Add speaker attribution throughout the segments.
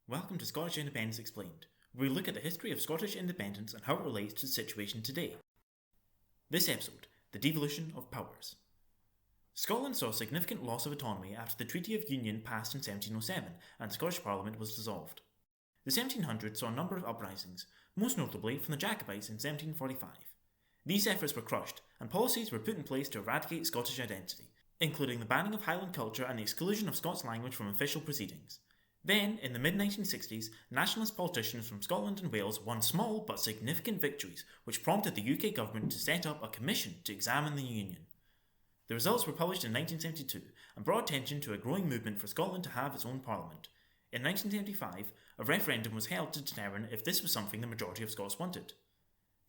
Speaker 1: Welcome to Scottish Independence Explained, where we look at the history of Scottish independence and how it relates to the situation today. This episode, the devolution of powers. Scotland saw a significant loss of autonomy after the Treaty of Union passed in 1707 and the Scottish Parliament was dissolved. The 1700s saw a number of uprisings, most notably from the Jacobites in 1745. These efforts were crushed, and policies were put in place to eradicate Scottish identity, including the banning of Highland culture and the exclusion of Scots language from official proceedings. Then, in the mid-1960s, nationalist politicians from Scotland and Wales won small but significant victories, which prompted the UK government to set up a commission to examine the Union. The results were published in 1972 and brought attention to a growing movement for Scotland to have its own parliament. In 1975, a referendum was held to determine if this was something the majority of Scots wanted.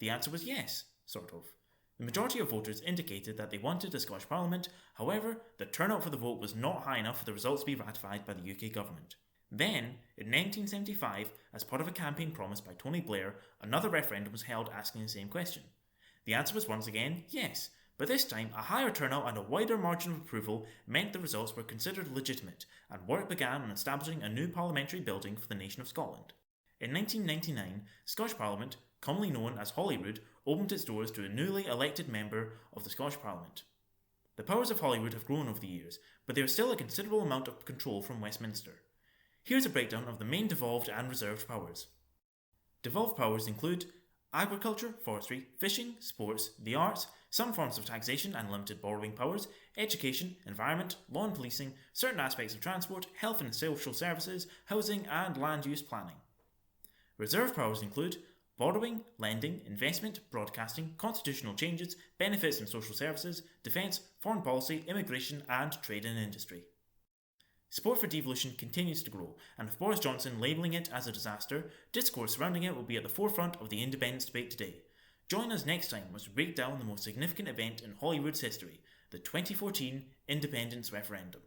Speaker 1: The answer was yes, sort of. The majority of voters indicated that they wanted a Scottish Parliament, however, the turnout for the vote was not high enough for the results to be ratified by the UK government. Then, in 1975, as part of a campaign promise by Tony Blair, another referendum was held asking the same question. The answer was once again yes, but this time a higher turnout and a wider margin of approval meant the results were considered legitimate, and work began on establishing a new parliamentary building for the nation of Scotland. In 1999, the Scottish Parliament, commonly known as Holyrood, opened its doors to a newly elected member of the Scottish Parliament. The powers of Holyrood have grown over the years, but there is still a considerable amount of control from Westminster. Here's a breakdown of the main devolved and reserved powers. Devolved powers include agriculture, forestry, fishing, sports, the arts, some forms of taxation and limited borrowing powers, education, environment, law and policing, certain aspects of transport, health and social services, housing and land use planning. Reserved powers include borrowing, lending, investment, broadcasting, constitutional changes, benefits and social services, defence, foreign policy, immigration and trade and industry. Support for devolution continues to grow, and with Boris Johnson labelling it as a disaster, discourse surrounding it will be at the forefront of the independence debate today. Join us next time as we break down the most significant event in Holyrood's history, the 2014 independence referendum.